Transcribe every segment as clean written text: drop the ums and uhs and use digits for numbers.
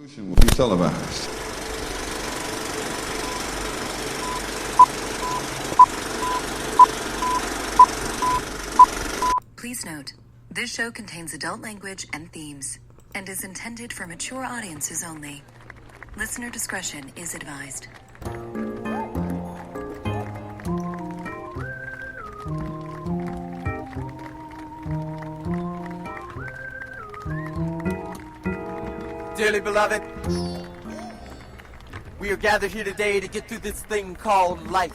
Will be televised. Please note, this show contains adult language and themes and is intended for mature audiences only. Listener discretion is advised. Dearly beloved, we are gathered here today to get through this thing called life.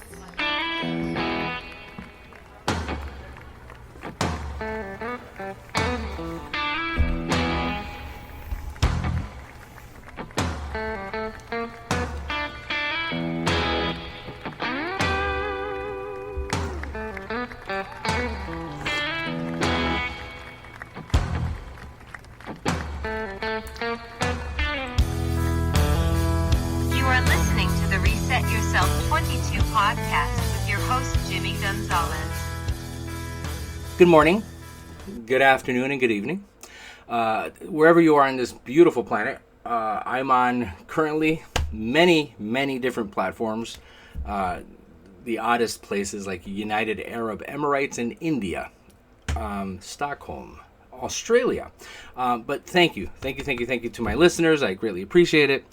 You are listening to the Reset Yourself 22 podcast with your host, Jimmy Gonzalez. Good morning, good afternoon, and good evening. Wherever you are on this beautiful planet, I'm on currently many different platforms. The oddest places like United Arab Emirates and India, Stockholm, Australia. But thank you to my listeners. I greatly appreciate it.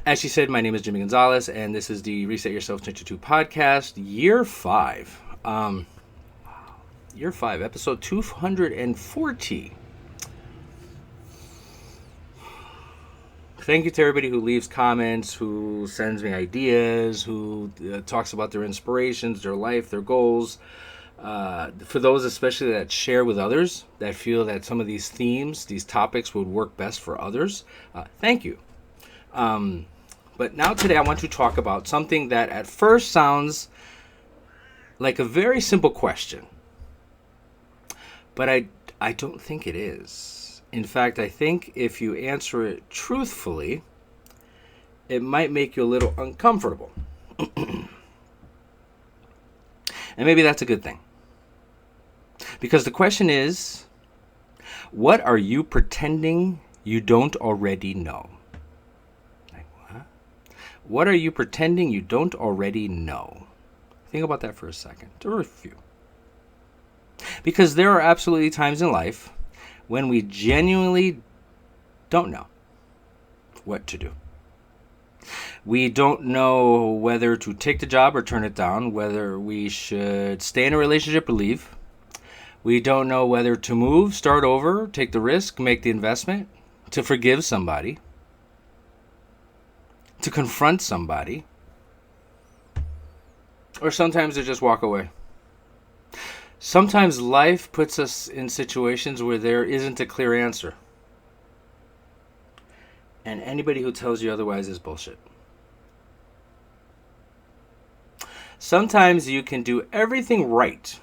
As she said, my name is Jimmy Gonzalez, and this is the Reset Yourself 22 podcast, year 5. Year 5, episode 240. Thank you to everybody who leaves comments, who sends me ideas, who talks about their inspirations, their life, their goals. For those especially that share with others, that feel that some of these themes, these topics would work best for others, thank you. But now today I want to talk about something that at first sounds like a very simple question. But I don't think it is. In fact, I think if you answer it truthfully, it might make you a little uncomfortable. And maybe that's a good thing. Because the question is, what are you pretending you don't already know? What are you pretending you don't already know? Think about that for a second, or a few. Because there are absolutely times in life when we genuinely don't know what to do. We don't know whether to take the job or turn it down, whether we should stay in a relationship or leave. We don't know whether to move, start over, take the risk, make the investment, to forgive somebody, to confront somebody, or sometimes to just walk away. Sometimes life puts us in situations where there isn't a clear answer. And anybody who tells you otherwise is bullshit. Sometimes you can do everything right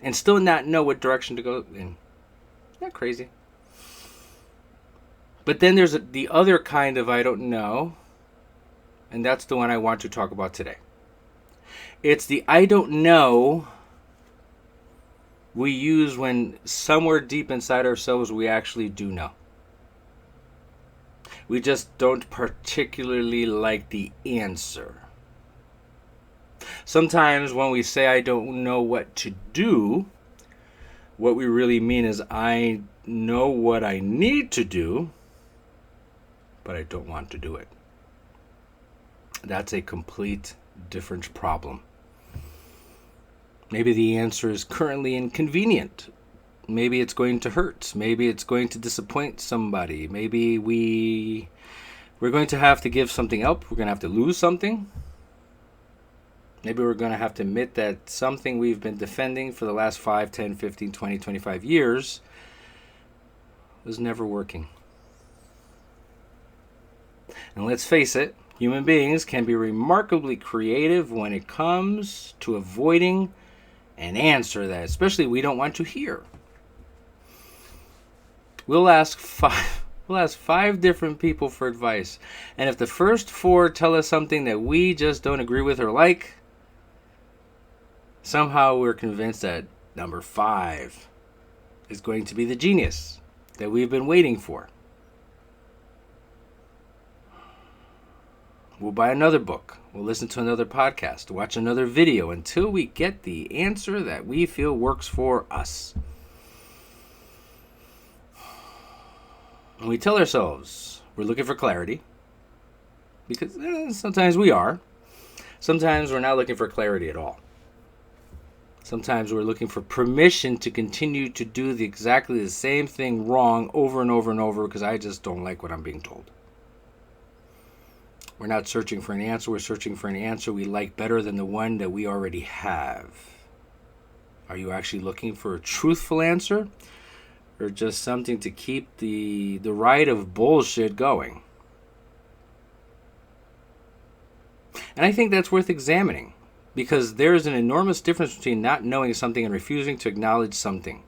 and still not know what direction to go in. Isn't that crazy? But then there's the other kind of I don't know, and that's the one I want to talk about today. It's the I don't know we use when somewhere deep inside ourselves we actually do know. We just don't particularly like the answer. Sometimes when we say I don't know what to do, what we really mean is I know what I need to do, but I don't want to do it. That's a complete different problem. Maybe the answer is currently inconvenient. Maybe it's going to hurt. Maybe it's going to disappoint somebody. Maybe we're going to have to give something up. We're going to have to lose something. Maybe we're going to have to admit that something we've been defending for the last 5, 10, 15, 20, 25 years was never working. And let's face it, human beings can be remarkably creative when it comes to avoiding an answer that especially we don't want to hear. We'll ask 5 different people for advice. And if the first 4 tell us something that we just don't agree with or like, somehow we're convinced that number 5 is going to be the genius that we've been waiting for. We'll buy another book. We'll listen to another podcast, watch another video until we get the answer that we feel works for us. And we tell ourselves we're looking for clarity, because sometimes we are. Sometimes we're not looking for clarity at all. Sometimes we're looking for permission to continue to do exactly the same thing wrong over and over and over because I just don't like what I'm being told. We're not searching for an answer. We're searching for an answer we like better than the one that we already have. Are you actually looking for a truthful answer, or just something to keep the ride of bullshit going? And I think that's worth examining, because there is an enormous difference between not knowing something and refusing to acknowledge something.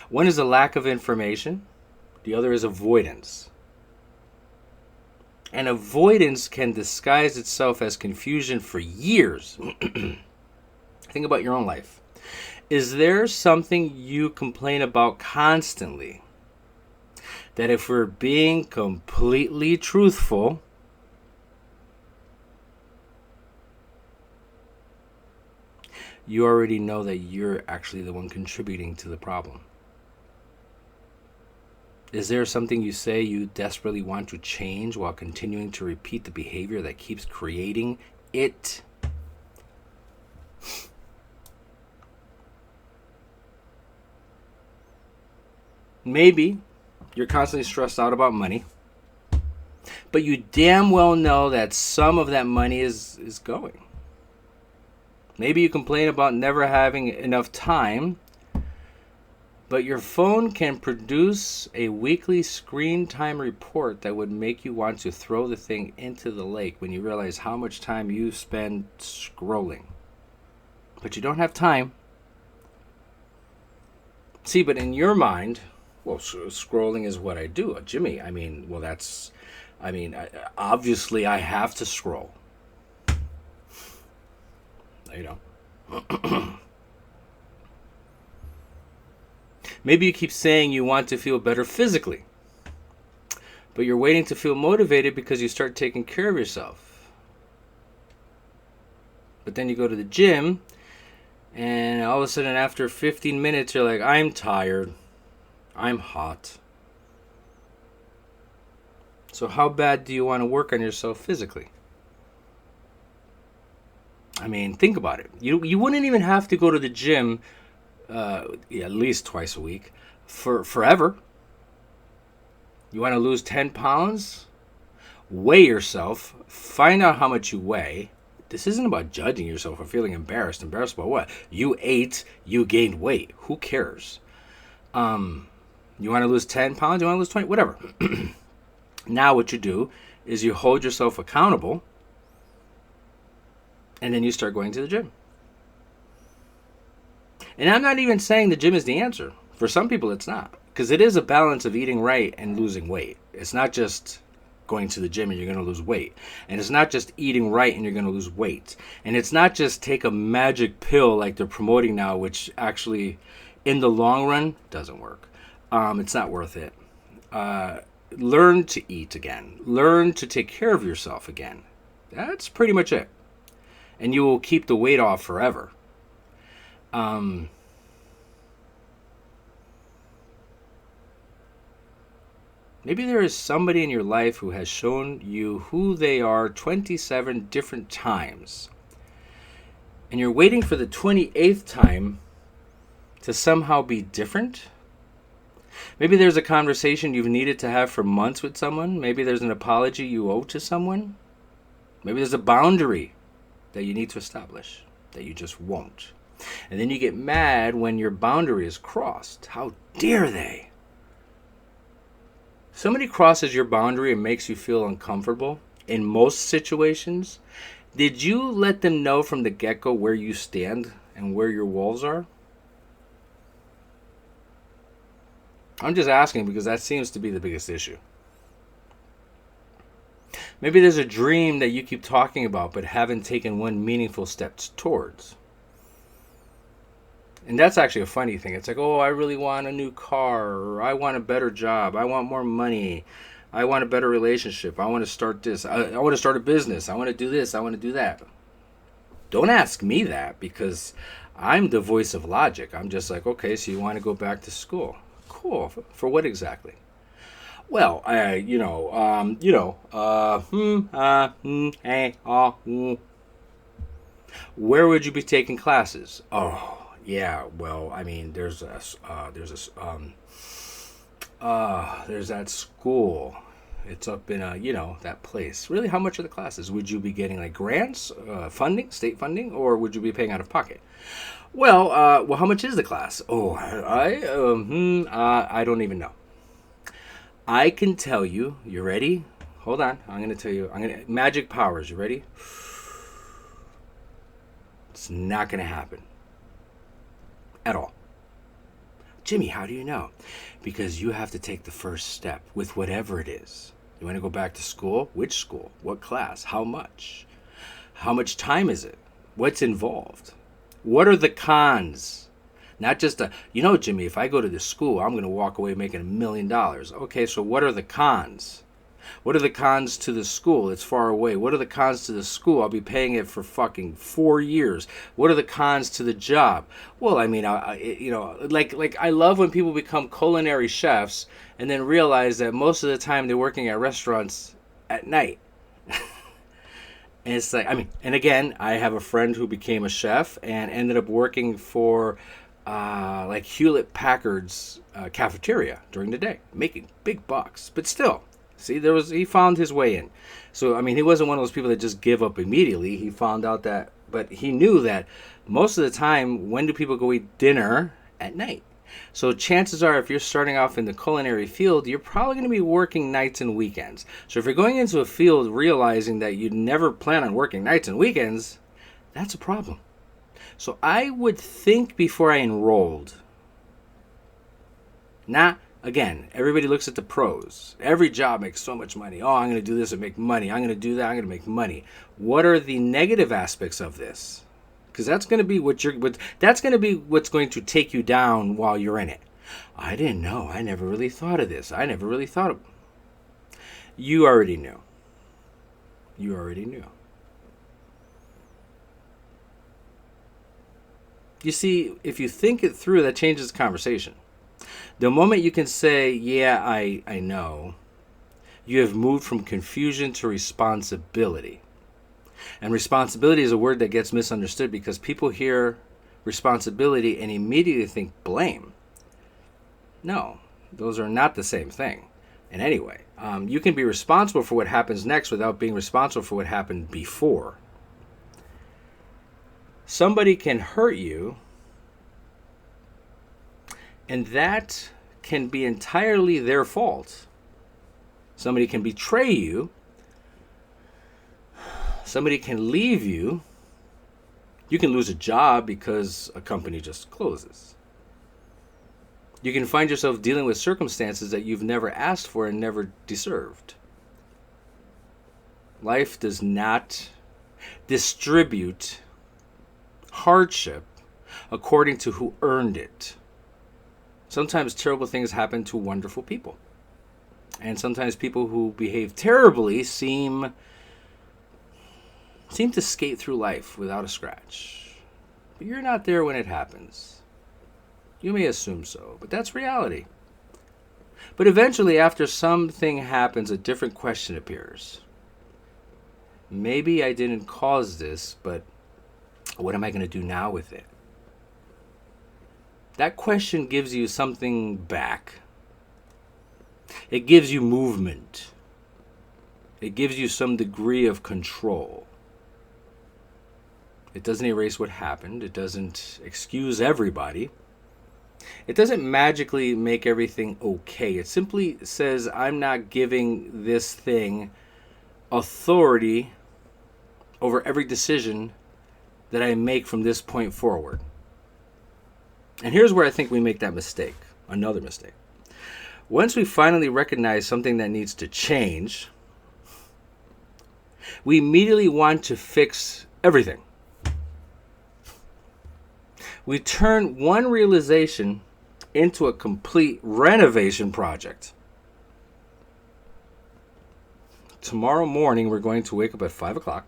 One is a lack of information. The other is avoidance. And avoidance can disguise itself as confusion for years. Think about your own life. Is there something you complain about constantly that, if we're being completely truthful, you already know that you're actually the one contributing to the problem? Is there something you say you desperately want to change while continuing to repeat the behavior that keeps creating it? Maybe you're constantly stressed out about money, but you damn well know that some of that money is going. Maybe you complain about never having enough time, but your phone can produce a weekly screen time report that would make you want to throw the thing into the lake when you realize how much time you spend scrolling. But you don't have time. See, but in your mind, well, scrolling is what I do. Jimmy, obviously I have to scroll. You know. Maybe you keep saying you want to feel better physically, but you're waiting to feel motivated because you start taking care of yourself. But then you go to the gym, and all of a sudden after 15 minutes you're like, I'm tired, I'm hot. So how bad do you want to work on yourself physically? I mean, think about it. You wouldn't even have to go to the gym at least twice a week for forever. You want to lose 10 pounds? Weigh yourself. Find out how much you weigh. This isn't about judging yourself or feeling embarrassed. Embarrassed about what? You ate, you gained weight. Who cares? You want to lose 10 pounds? You want to lose 20? Whatever. Now what you do is you hold yourself accountable, and then you start going to the gym. And I'm not even saying the gym is the answer. For some people, it's not. Because it is a balance of eating right and losing weight. It's not just going to the gym and you're going to lose weight. And it's not just eating right and you're going to lose weight. And it's not just take a magic pill like they're promoting now, which actually, in the long run, doesn't work. It's not worth it. Learn to eat again. Learn to take care of yourself again. That's pretty much it. And you will keep the weight off forever. Maybe there is somebody in your life who has shown you who they are 27 different times. And you're waiting for the 28th time to somehow be different. Maybe there's a conversation you've needed to have for months with someone. Maybe there's an apology you owe to someone. Maybe there's a boundary that you need to establish that you just won't. And then you get mad when your boundary is crossed. How dare they? Somebody crosses your boundary and makes you feel uncomfortable. In most situations, did you let them know from the get-go where you stand and where your walls are? I'm just asking because that seems to be the biggest issue. Maybe there's a dream that you keep talking about but haven't taken one meaningful step towards. And that's actually a funny thing. It's like, oh, I really want a new car, or I want a better job, I want more money, I want a better relationship. I want to start this. I want to start a business. I want to do this. I want to do that. Don't ask me that, because I'm the voice of logic. I'm just like, okay, so you want to go back to school. Cool. For what exactly? Well, where would you be taking classes? Oh, yeah. Well, I mean, there's that school. It's up in that place. Really, how much are the classes? Would you be getting like grants, funding, state funding, or would you be paying out of pocket? Well, how much is the class? Oh, I don't even know. I can tell you. You ready? Hold on. I'm gonna tell you. Magic powers. You ready? It's not gonna happen at all. Jimmy, how do you know? Because you have to take the first step with whatever it is. You want to go back to school? Which school? What class? How much? How much time is it? What's involved? What are the cons? Not just Jimmy, if I go to this school, I'm going to walk away making $1 million. Okay, so what are the cons? What are the cons to the school? It's far away. What are the cons to the school? I'll be paying it for fucking 4 years. What are the cons to the job? Well, I mean, like I love when people become culinary chefs and then realize that most of the time they're working at restaurants at night. And it's like, and again, I have a friend who became a chef and ended up working for like Hewlett Packard's cafeteria during the day, making big bucks. But still, see, he found his way in. So, he wasn't one of those people that just give up immediately. He found out that, but he knew that most of the time, when do people go eat dinner? At night. So chances are, if you're starting off in the culinary field, you're probably going to be working nights and weekends. So if you're going into a field realizing that you never plan on working nights and weekends, that's a problem. So I would think before I enrolled. Again, everybody looks at the pros. Every job makes so much money. Oh, I'm going to do this and make money. I'm going to do that. I'm going to make money. What are the negative aspects of this? Because that's going to be what's going to take you down while you're in it. I didn't know. I never really thought of this. I never really thought of. You already knew. You already knew. You see, if you think it through, that changes the conversation. The moment you can say, yeah, I know, you have moved from confusion to responsibility. And responsibility is a word that gets misunderstood because people hear responsibility and immediately think blame. No, those are not the same thing. And anyway, you can be responsible for what happens next without being responsible for what happened before. Somebody can hurt you, and that can be entirely their fault. Somebody can betray you. Somebody can leave you. You can lose a job because a company just closes. You can find yourself dealing with circumstances that you've never asked for and never deserved. Life does not distribute hardship according to who earned it. Sometimes terrible things happen to wonderful people. And sometimes people who behave terribly seem to skate through life without a scratch. But you're not there when it happens. You may assume so, but that's reality. But eventually, after something happens, a different question appears. Maybe I didn't cause this, but what am I going to do now with it? That question gives you something back. It gives you movement. It gives you some degree of control. It doesn't erase what happened. It doesn't excuse everybody. It doesn't magically make everything okay. It simply says, I'm not giving this thing authority over every decision that I make from this point forward. And here's where I think we make that mistake. Another mistake. Once we finally recognize something that needs to change, we immediately want to fix everything. We turn one realization into a complete renovation project. tomorrow morning we're going to wake up at 5 o'clock,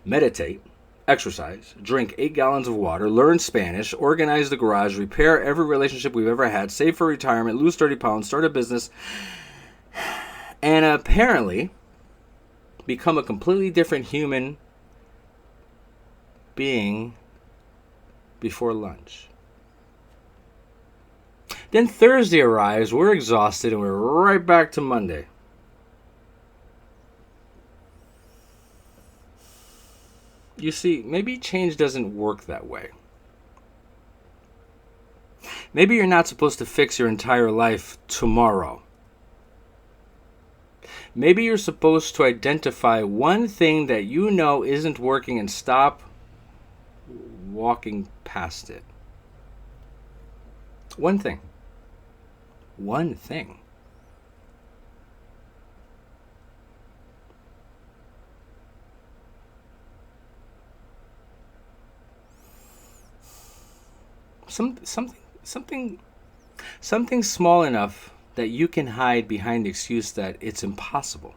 meditate, exercise, drink 8 gallons of water, learn Spanish, organize the garage, repair every relationship we've ever had, save for retirement, lose 30 pounds, start a business, and apparently become a completely different human being before lunch. Then Thursday arrives, we're exhausted, and we're right back to Monday. You see, maybe change doesn't work that way. Maybe you're not supposed to fix your entire life tomorrow. Maybe you're supposed to identify one thing that you know isn't working and stop walking past it. One thing. One thing. Something small enough that you can hide behind the excuse that it's impossible.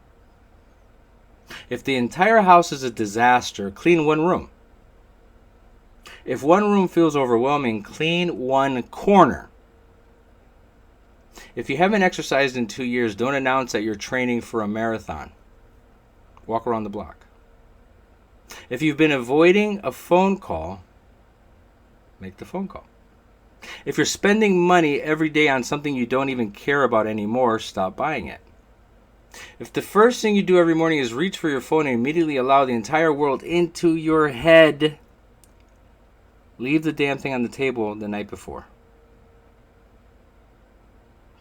If the entire house is a disaster, clean one room. If one room feels overwhelming, clean one corner. If you haven't exercised in 2 years, don't announce that you're training for a marathon. Walk around the block. If you've been avoiding a phone call, make the phone call. If you're spending money every day on something you don't even care about anymore, stop buying it. If the first thing you do every morning is reach for your phone and immediately allow the entire world into your head, leave the damn thing on the table the night before.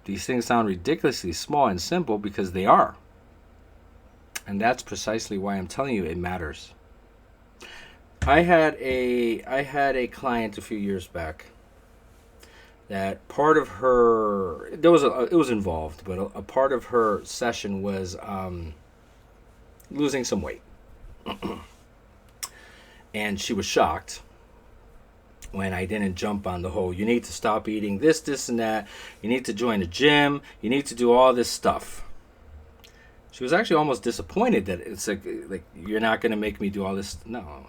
These things sound ridiculously small and simple because they are. And that's precisely why I'm telling you it matters. I had a client a few years back that part of her, it was involved, but a part of her session was losing some weight. And she was shocked when I didn't jump on the whole, you need to stop eating this, and that. You need to join a gym. You need to do all this stuff. She was actually almost disappointed that it's like you're not going to make me do all this. No.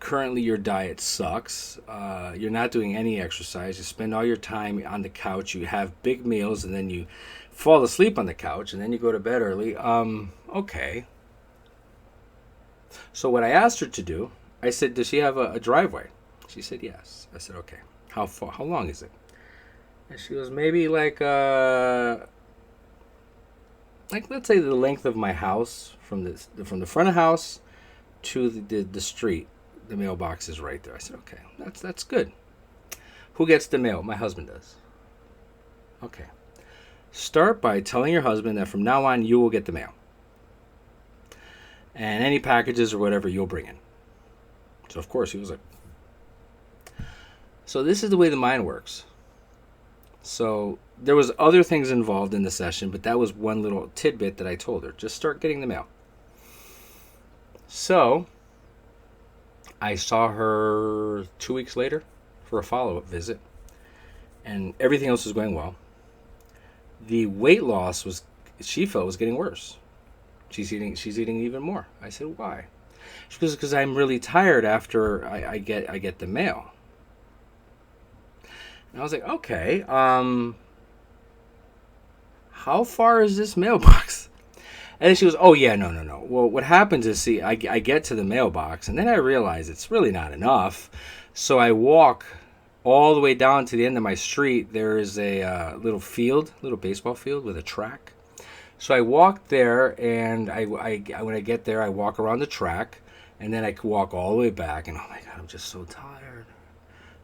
Currently, your diet sucks. You're not doing any exercise. You spend all your time on the couch. You have big meals, and then you fall asleep on the couch, and then you go to bed early. Okay. So what I asked her to do, I said, does she have a driveway? She said, yes. I said, okay. How long is it? And she goes, maybe like let's say the length of my house from the front of the house to the street. The mailbox is right there. I said, okay, that's good. Who gets the mail? My husband does. Okay. Start by telling your husband that from now on you will get the mail. And any packages or whatever you'll bring in. So, of course, he was like... So this is the way the mind works. So there was other things involved in the session, but that was one little tidbit that I told her. Just start getting the mail. So I saw her 2 weeks later for a follow-up visit, and everything else was going well. The weight loss she felt was getting worse. She's eating even more. I said, why? She goes, because I'm really tired after I get the mail. And I was like, okay, how far is this mailbox? And then she goes, oh yeah, no. Well, what happens is, see, I get to the mailbox, and then I realize it's really not enough. So I walk all the way down to the end of my street. There is a little baseball field with a track. So I walk there, and when I get there, I walk around the track, and then I walk all the way back, and oh my God, I'm just so tired.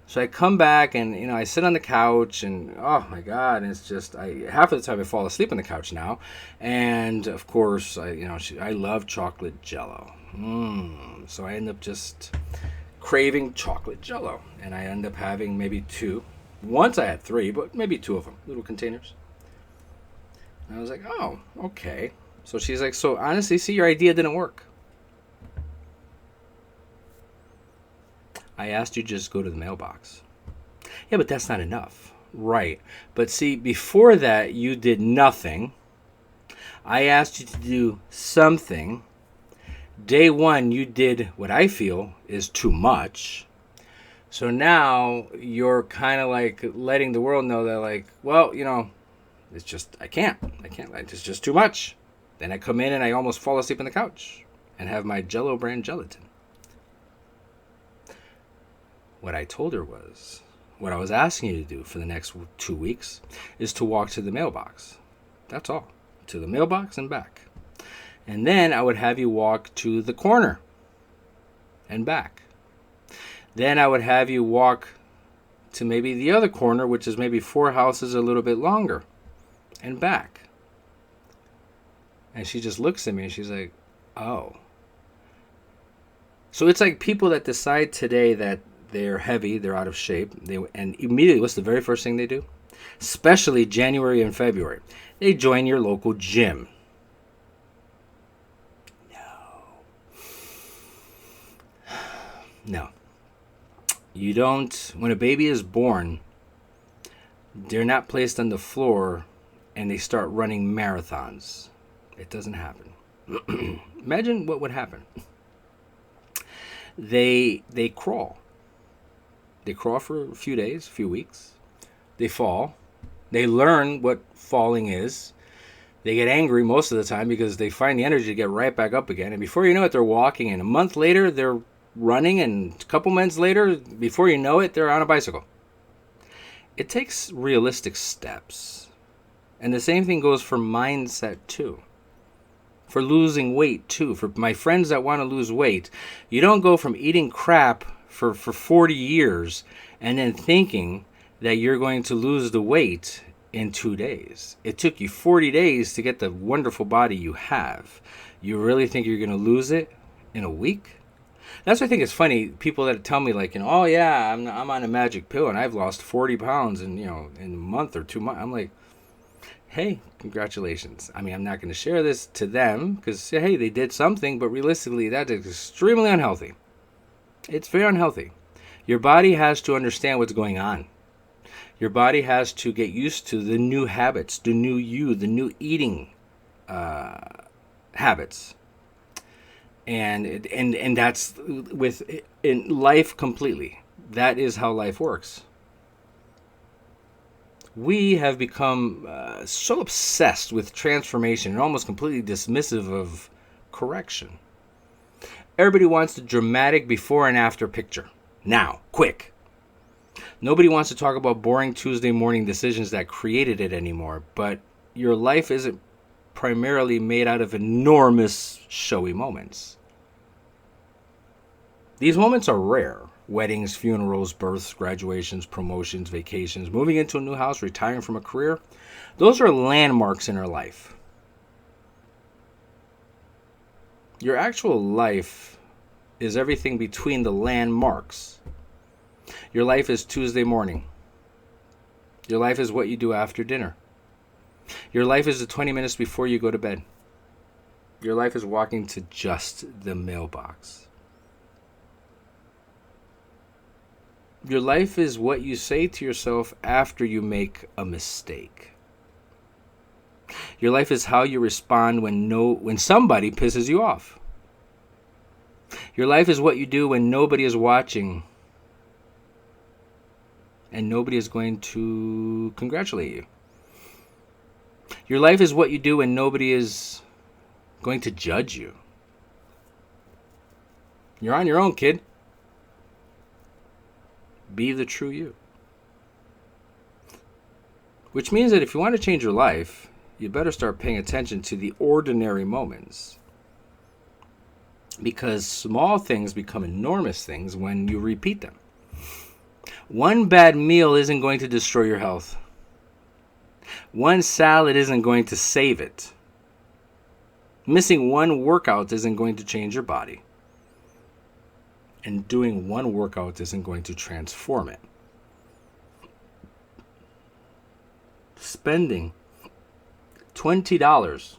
So I come back, and I sit on the couch, and oh my God, and it's just half of the time I fall asleep on the couch now, and of course I love chocolate Jello, so I end up just craving chocolate Jello, and I end up having maybe 2. Once I had 3, but maybe 2 of them, little containers. And I was like, oh, okay. So she's like, so honestly, see, your idea didn't work. I asked you to just go to the mailbox. Yeah, but that's not enough. Right. But see, before that, you did nothing. I asked you to do something. Day one, you did what I feel is too much. So now you're kind of like letting the world know that, like, well, it's just, I can't. It's just too much. Then I come in and I almost fall asleep on the couch and have my Jell-O brand gelatin. What I told her was, what I was asking you to do for the next 2 weeks is to walk to the mailbox. That's all. To the mailbox and back. And then I would have you walk to the corner and back. Then I would have you walk to maybe the other corner, which is maybe 4 houses a little bit longer, and back. And she just looks at me and she's like, oh. So it's like people that decide today that they're heavy, they're out of shape, and immediately what's the very first thing they do? Especially January and February. They join your local gym. No. You don't, when a baby is born, they're not placed on the floor and they start running marathons. It doesn't happen. Imagine what would happen. They crawl. They crawl for a few days, a few weeks. They fall. They learn what falling is. They get angry most of the time because they find the energy to get right back up again. And before you know it, they're walking. And a month later, they're running. And a couple months later, before you know it, they're on a bicycle. It takes realistic steps. And the same thing goes for mindset, too. For losing weight, too. For my friends that want to lose weight, you don't go from eating crap for 40 years and then thinking that you're going to lose the weight in 2 days. It took you 40 days to get the wonderful body you have. You really think you're going to lose it in a week? That's why I think it's funny, people that tell me like, oh yeah, I'm on a magic pill and I've lost 40 pounds in a month or 2 months. I'm like, hey, congratulations. I mean, I'm not going to share this to them because, hey, they did something, but realistically, that is extremely unhealthy. It's very unhealthy. Your body has to understand what's going on. Your body has to get used to the new habits, the new you, the new eating habits. And that's in life completely. That is how life works. We have become so obsessed with transformation and almost completely dismissive of correction. Everybody wants the dramatic before and after picture. Now, quick. Nobody wants to talk about boring Tuesday morning decisions that created it anymore, but your life isn't primarily made out of enormous showy moments. These moments are rare. Weddings, funerals, births, graduations, promotions, vacations, moving into a new house, retiring from a career. Those are landmarks in our life. Your actual life is everything between the landmarks. Your life is Tuesday morning. Your life is what you do after dinner. Your life is the 20 minutes before you go to bed. Your life is walking to just the mailbox. Your life is what you say to yourself after you make a mistake. Your life is how you respond when somebody pisses you off. Your life is what you do when nobody is watching and nobody is going to congratulate you. Your life is what you do when nobody is going to judge you. You're on your own, kid. Be the true you. Which means that if you want to change your life, you better start paying attention to the ordinary moments. Because small things become enormous things when you repeat them. One bad meal isn't going to destroy your health. One salad isn't going to save it. Missing one workout isn't going to change your body. And doing one workout isn't going to transform it. Spending $20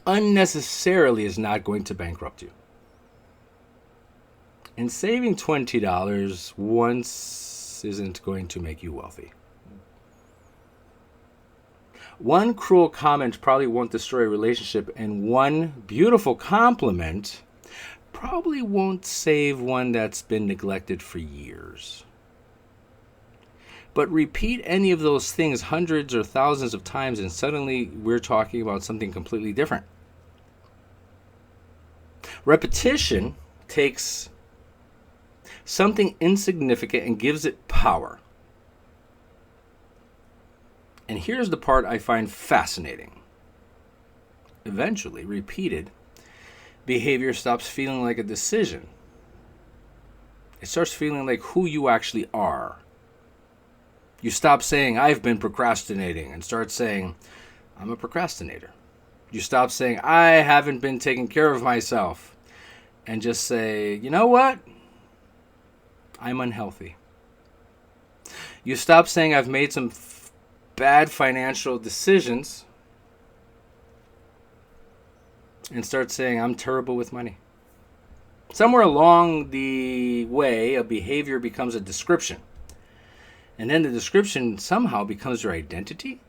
unnecessarily is not going to bankrupt you. And saving $20 once isn't going to make you wealthy. One cruel comment probably won't destroy a relationship, and one beautiful compliment probably won't save one that's been neglected for years. But repeat any of those things hundreds or thousands of times, and suddenly we're talking about something completely different. Repetition takes something insignificant and gives it power. And here's the part I find fascinating. Eventually, repeated behavior stops feeling like a decision. It starts feeling like who you actually are. You stop saying, I've been procrastinating, and start saying, I'm a procrastinator. You stop saying, I haven't been taking care of myself, and just say, you know what? I'm unhealthy. You stop saying, I've made some bad financial decisions, and start saying, I'm terrible with money. Somewhere along the way, a behavior becomes a description. And then the description somehow becomes your identity?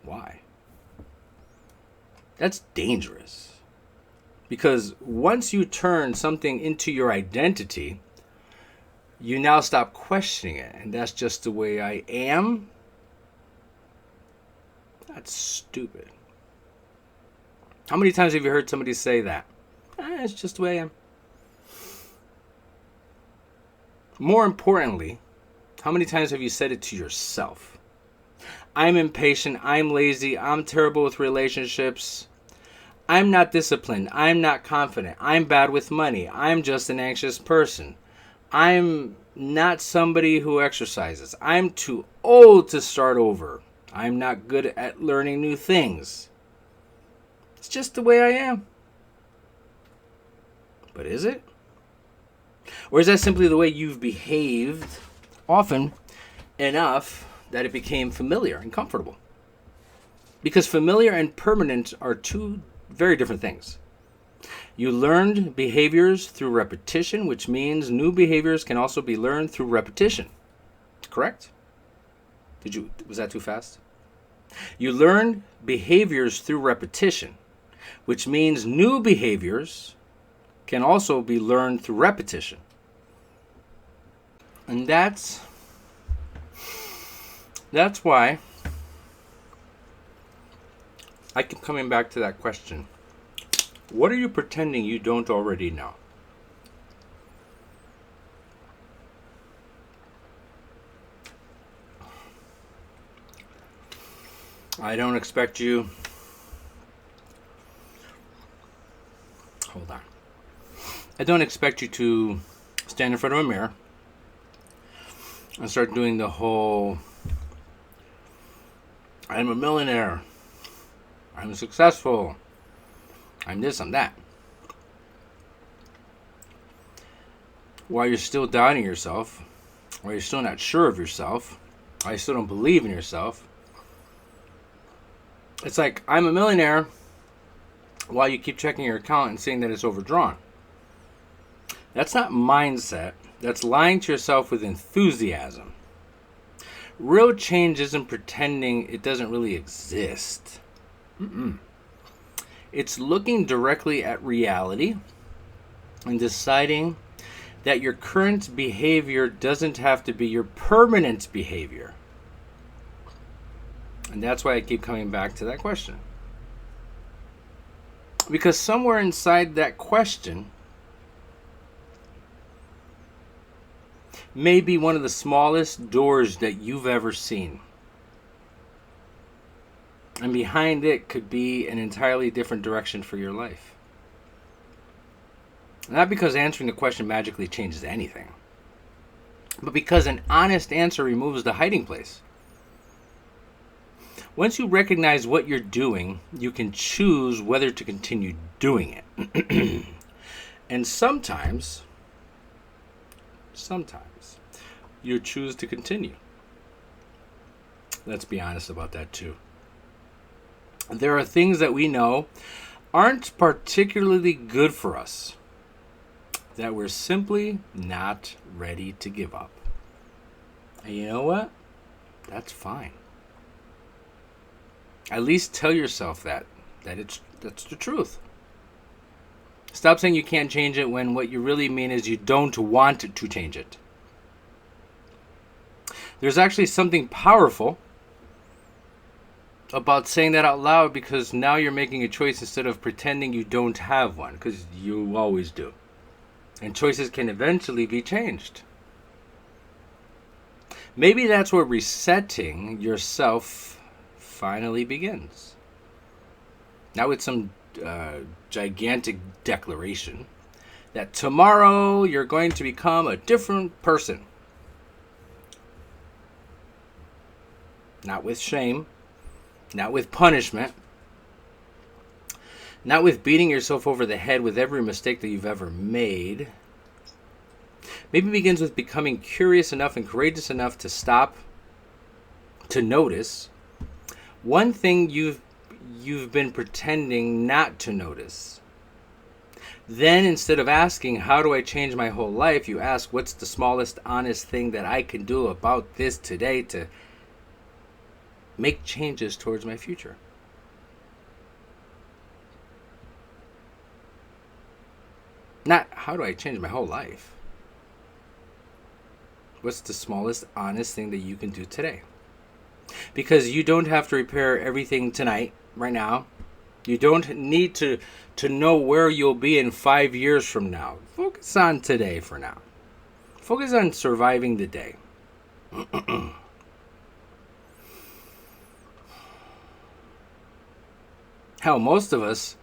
Why? That's dangerous. Because once you turn something into your identity, you now stop questioning it. And that's just the way I am? That's stupid. How many times have you heard somebody say that? It's just the way I am. More importantly, how many times have you said it to yourself? I'm impatient, I'm lazy, I'm terrible with relationships, I'm not disciplined, I'm not confident, I'm bad with money, I'm just an anxious person, I'm not somebody who exercises, I'm too old to start over, I'm not good at learning new things. It's just the way I am. But is it? Or is that simply the way you've behaved often enough that it became familiar and comfortable? Because familiar and permanent are two very different things. You learned behaviors through repetition, which means new behaviors can also be learned through repetition. Correct? Was that too fast? You learned behaviors through repetition, which means new behaviors can also be learned through repetition. And that's why I keep coming back to that question. What are you pretending you don't already know? I don't expect you... Hold on. I don't expect you to stand in front of a mirror and start doing the whole, I'm a millionaire, I'm successful, I'm this, I'm that, while you're still doubting yourself, while you're still not sure of yourself, while you still don't believe in yourself. It's like, I'm a millionaire, while you keep checking your account and seeing that it's overdrawn. That's not mindset. That's lying to yourself with enthusiasm. Real change isn't pretending it doesn't really exist. It's looking directly at reality and deciding that your current behavior doesn't have to be your permanent behavior. And that's why I keep coming back to that question. Because somewhere inside that question may be one of the smallest doors that you've ever seen. And behind it could be an entirely different direction for your life. Not because answering the question magically changes anything, but because an honest answer removes the hiding place. Once you recognize what you're doing, you can choose whether to continue doing it. And sometimes you choose to continue. Let's be honest about that too. There are things that we know aren't particularly good for us that we're simply not ready to give up. And you know what? That's fine. At least tell yourself that's the truth. Stop saying you can't change it when what you really mean is you don't want to change it. There's actually something powerful about saying that out loud, because now you're making a choice instead of pretending you don't have one, because you always do. And choices can eventually be changed. Maybe that's where resetting yourself finally begins. Not with some gigantic declaration that tomorrow you're going to become a different person. Not with shame. Not with punishment. Not with beating yourself over the head with every mistake that you've ever made. Maybe it begins with becoming curious enough and courageous enough to stop, to notice one thing you've been pretending not to notice. Then instead of asking, how do I change my whole life, you ask, what's the smallest honest thing that I can do about this today to make changes towards my future? Not, how do I change my whole life? What's the smallest honest thing that you can do today? Because you don't have to repair everything tonight, right now. You don't need to know where you'll be in 5 years from now. Focus on today for now. Focus on surviving the day. Hell, most of us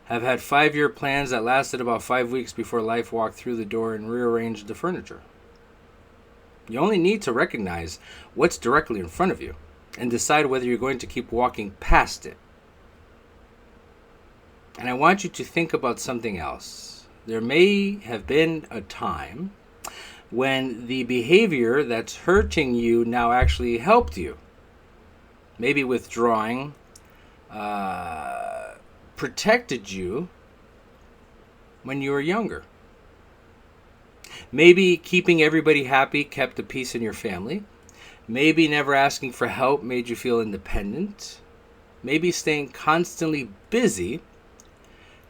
have had 5-year plans that lasted about 5 weeks before life walked through the door and rearranged the furniture. You only need to recognize what's directly in front of you and decide whether you're going to keep walking past it. And I want you to think about something else. There may have been a time when the behavior that's hurting you now actually helped you. Maybe withdrawing protected you when you were younger. Maybe keeping everybody happy kept the peace in your family. Maybe never asking for help made you feel independent. Maybe staying constantly busy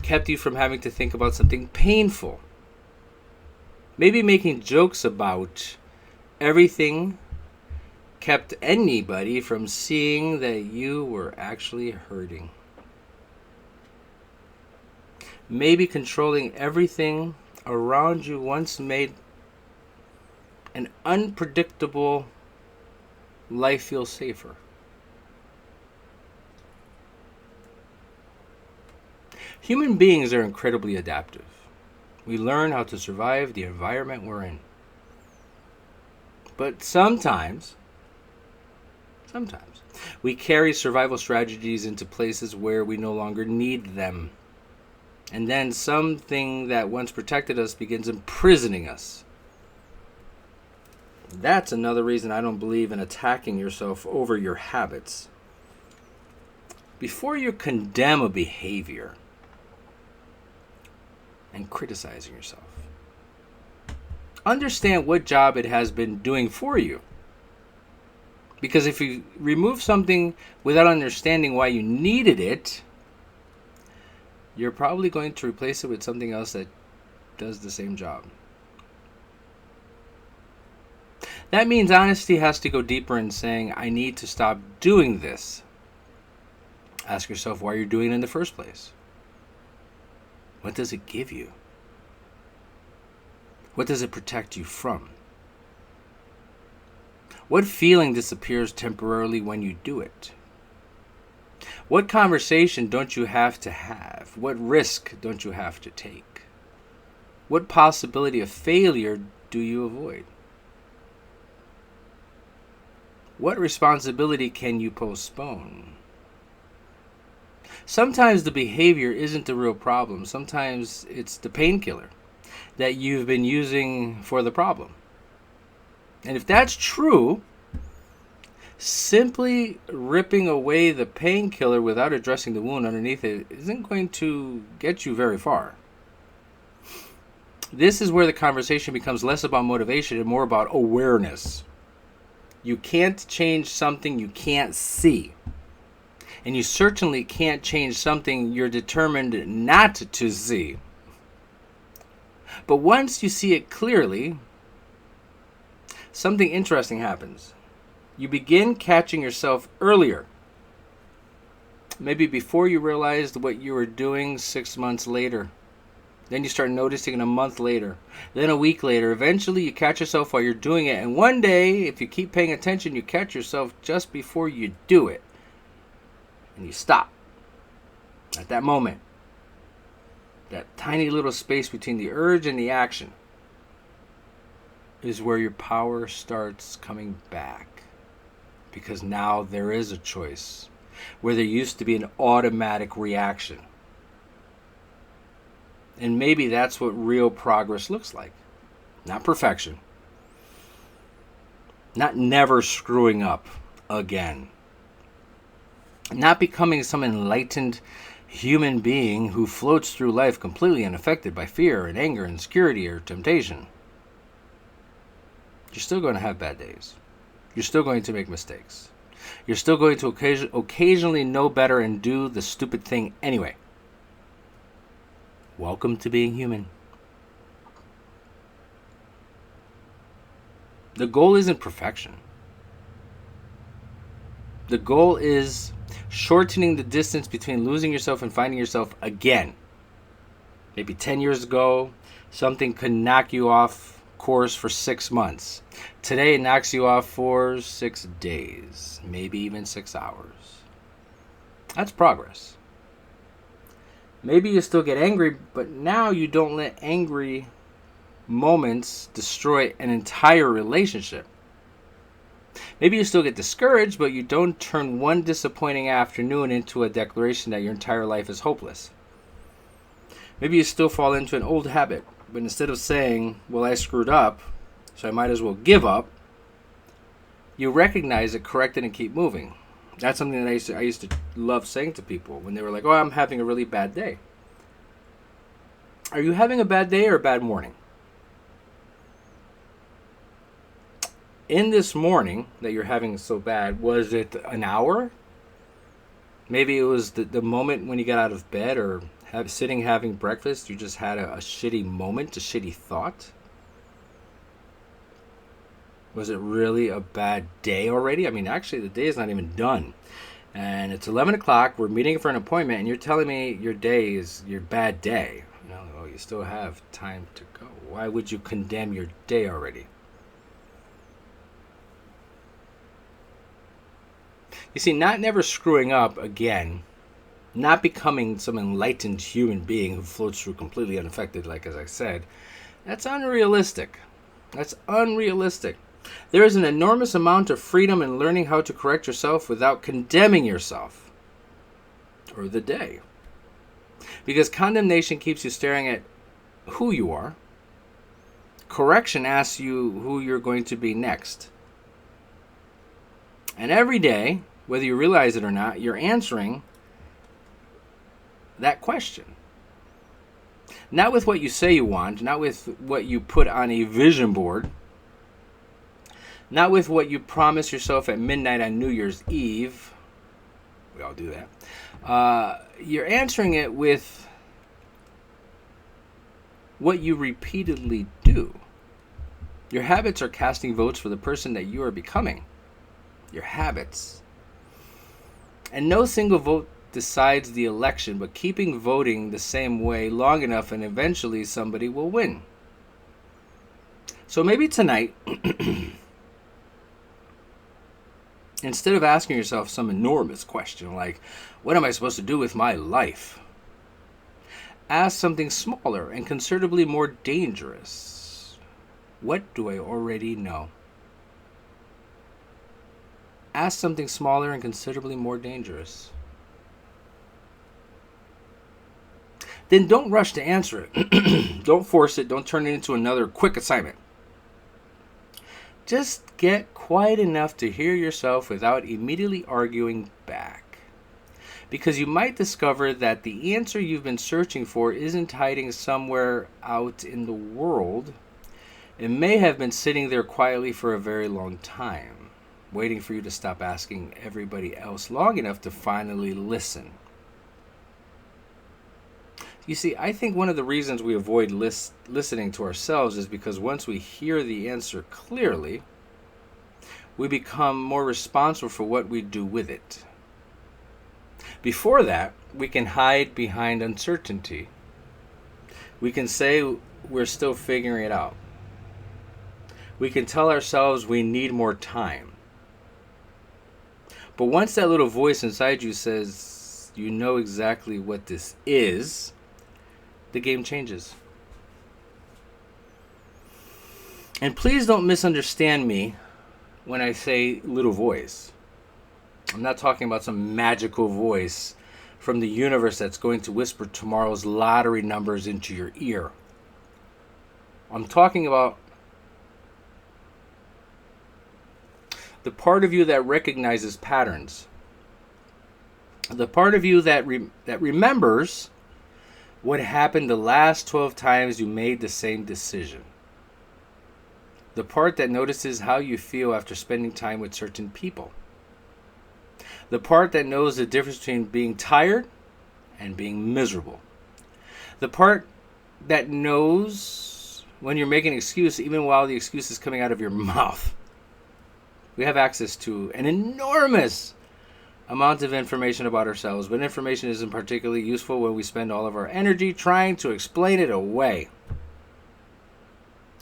kept you from having to think about something painful. Maybe making jokes about everything kept anybody from seeing that you were actually hurting. Maybe controlling everything around you once made an unpredictable life feel safer. Human beings are incredibly adaptive. We learn how to survive the environment we're in. But sometimes, we carry survival strategies into places where we no longer need them. And then something that once protected us begins imprisoning us. That's another reason I don't believe in attacking yourself over your habits. Before you condemn a behavior and criticizing yourself, understand what job it has been doing for you. Because if you remove something without understanding why you needed it, you're probably going to replace it with something else that does the same job. That means honesty has to go deeper in saying, I need to stop doing this. Ask yourself why you're doing it in the first place. What does it give you? What does it protect you from? What feeling disappears temporarily when you do it? What conversation don't you have to have? What risk don't you have to take? What possibility of failure do you avoid? What responsibility can you postpone? Sometimes the behavior isn't the real problem. Sometimes it's the painkiller that you've been using for the problem. And if that's true, simply ripping away the painkiller without addressing the wound underneath it isn't going to get you very far. This is where the conversation becomes less about motivation and more about awareness. You can't change something you can't see. And you certainly can't change something you're determined not to see. But once you see it clearly, something interesting happens. You begin catching yourself earlier. Maybe before you realized what you were doing 6 months later. Then you start noticing it a month later. Then a week later. Eventually you catch yourself while you're doing it. And one day, if you keep paying attention, you catch yourself just before you do it. And you stop. At that moment. That tiny little space between the urge and the action is where your power starts coming back. Because now there is a choice. Where there used to be an automatic reaction. And maybe that's what real progress looks like. Not perfection. Not never screwing up again. Not becoming some enlightened human being who floats through life completely unaffected by fear and anger, insecurity, or temptation. You're still going to have bad days. You're still going to make mistakes. You're still going to occasionally know better and do the stupid thing anyway. Welcome to being human. The goal isn't perfection. The goal is shortening the distance between losing yourself and finding yourself again. Maybe 10 years ago, something could knock you off course for 6 months. Today, it knocks you off for 6 days, maybe even 6 hours. That's progress. Maybe you still get angry, but now you don't let angry moments destroy an entire relationship. Maybe you still get discouraged, but you don't turn one disappointing afternoon into a declaration that your entire life is hopeless. Maybe you still fall into an old habit, but instead of saying, well, I screwed up, so I might as well give up, you recognize it, correct it, and keep moving. That's something that I used to love saying to people when they were like, oh, I'm having a really bad day. Are you having a bad day or a bad morning? In this morning that you're having so bad, was it an hour? Maybe it was the moment when you got out of bed or sitting having breakfast. You just had a shitty moment, a shitty thought. Was it really a bad day already? I mean, actually, the day is not even done. And it's 11 o'clock. We're meeting for an appointment, and you're telling me your day is your bad day. You know, oh, you still have time to go. Why would you condemn your day already? You see, not never screwing up again, not becoming some enlightened human being who floats through completely unaffected, like as I said, that's unrealistic. That's unrealistic. There is an enormous amount of freedom in learning how to correct yourself without condemning yourself or the day. Because condemnation keeps you staring at who you are. Correction asks you who you're going to be next. And every day, whether you realize it or not, you're answering that question. Not with what you say you want, not with what you put on a vision board, not with what you promise yourself at midnight on New Year's Eve. We all do that. You're answering it with what you repeatedly do. Your habits are casting votes for the person that you are becoming. Your habits. And no single vote decides the election, but keeping voting the same way long enough and eventually somebody will win. So maybe tonight, instead of asking yourself some enormous question like, what am I supposed to do with my life? Ask something smaller and considerably more dangerous. What do I already know? Ask something smaller and considerably more dangerous. Then don't rush to answer it. Don't force it. Don't turn it into another quick assignment. Just get quiet enough to hear yourself without immediately arguing back. Because you might discover that the answer you've been searching for isn't hiding somewhere out in the world. It may have been sitting there quietly for a very long time. waiting for you to stop asking everybody else long enough to finally listen. You see, I think one of the reasons we avoid listening to ourselves is because once we hear the answer clearly, we become more responsible for what we do with it. Before that, we can hide behind uncertainty. We can say we're still figuring it out. We can tell ourselves we need more time. But once that little voice inside you says, you know exactly what this is, the game changes. And please don't misunderstand me when I say little voice. I'm not talking about some magical voice from the universe that's going to whisper tomorrow's lottery numbers into your ear. I'm talking about the part of you that recognizes patterns. The part of you that remembers what happened the last 12 times you made the same decision. The part that notices how you feel after spending time with certain people. The part that knows the difference between being tired and being miserable. The part that knows when you're making an excuse even while the excuse is coming out of your mouth. We have access to an enormous amount of information about ourselves, but information isn't particularly useful when we spend all of our energy trying to explain it away.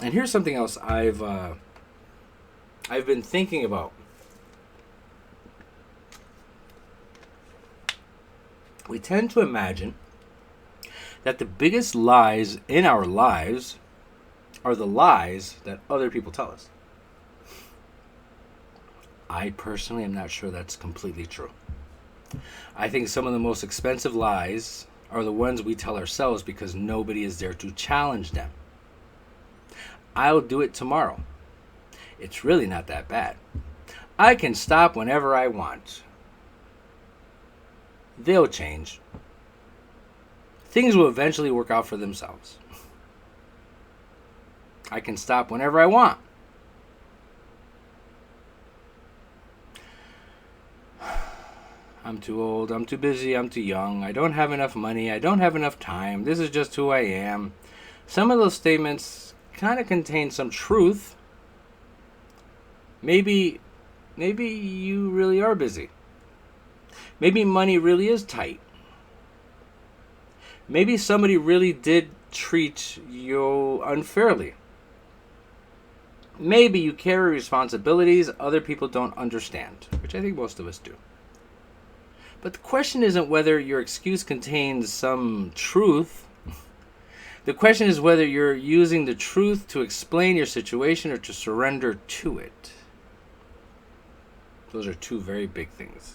And here's something else I've been thinking about. We tend to imagine that the biggest lies in our lives are the lies that other people tell us. I personally am not sure that's completely true. I think some of the most expensive lies are the ones we tell ourselves because nobody is there to challenge them. I'll do it tomorrow. It's really not that bad. I can stop whenever I want. They'll change. Things will eventually work out for themselves. I can stop whenever I want. I'm too old, I'm too busy, I'm too young, I don't have enough money, I don't have enough time, this is just who I am. Some of those statements kind of contain some truth. Maybe you really are busy. Maybe money really is tight. Maybe somebody really did treat you unfairly. Maybe you carry responsibilities other people don't understand, which I think most of us do. But the question isn't whether your excuse contains some truth. The question is whether you're using the truth to explain your situation or to surrender to it. Those are two very big things.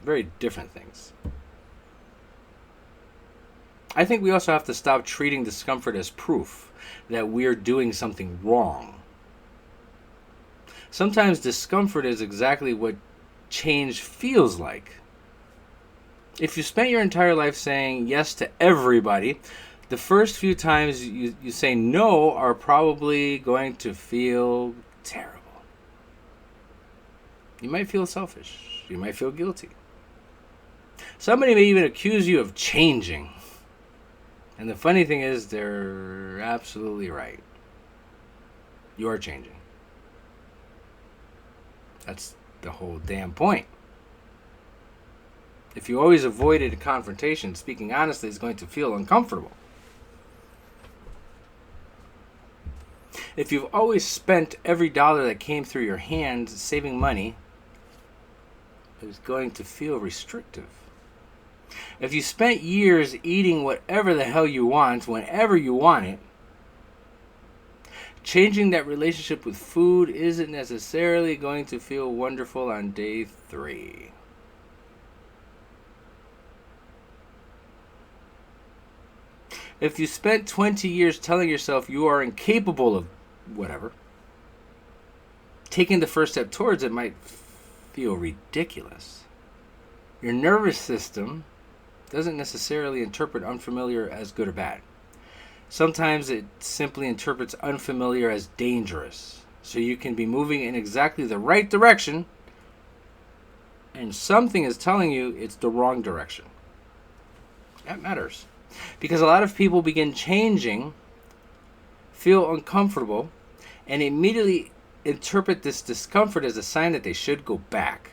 Very different things. I think we also have to stop treating discomfort as proof that we're doing something wrong. Sometimes discomfort is exactly what change feels like. If you spent your entire life saying yes to everybody, the first few times you say no are probably going to feel terrible. You might feel selfish. You might feel guilty. Somebody may even accuse you of changing. And the funny thing is, they're absolutely right. You are changing. That's the whole damn point. If you always avoided a confrontation, speaking honestly is going to feel uncomfortable. If you've always spent every dollar that came through your hands saving money, it's going to feel restrictive. If you spent years eating whatever the hell you want, whenever you want it, changing that relationship with food isn't necessarily going to feel wonderful on day 3. If you spent 20 years telling yourself you are incapable of whatever, taking the first step towards it might feel ridiculous. Your nervous system doesn't necessarily interpret unfamiliar as good or bad. Sometimes it simply interprets unfamiliar as dangerous. So you can be moving in exactly the right direction, and something is telling you it's the wrong direction. That matters. Because a lot of people begin changing, feel uncomfortable, and immediately interpret this discomfort as a sign that they should go back.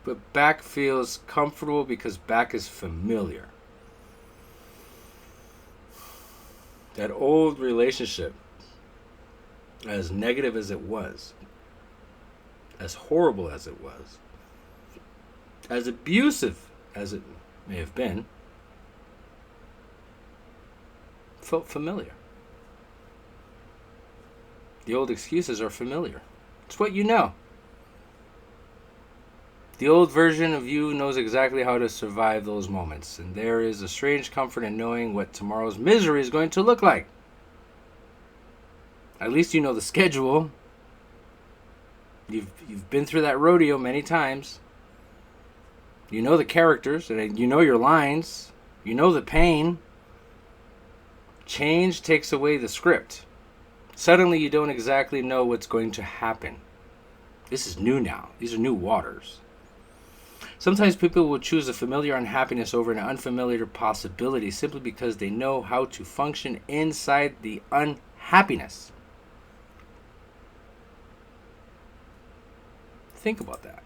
But back feels comfortable because back is familiar. That old relationship, as negative as it was, as horrible as it was, as abusive as it may have been, felt familiar. The old excuses are familiar. It's what you know. The old version of you knows exactly how to survive those moments, and there is a strange comfort in knowing what tomorrow's misery is going to look like. At least you know the schedule. You've been through that rodeo many times. You know the characters, and you know your lines. You know the pain. Change takes away the script. Suddenly you don't exactly know what's going to happen. This is new now. These are new waters. Sometimes people will choose a familiar unhappiness over an unfamiliar possibility simply because they know how to function inside the unhappiness. Think about that.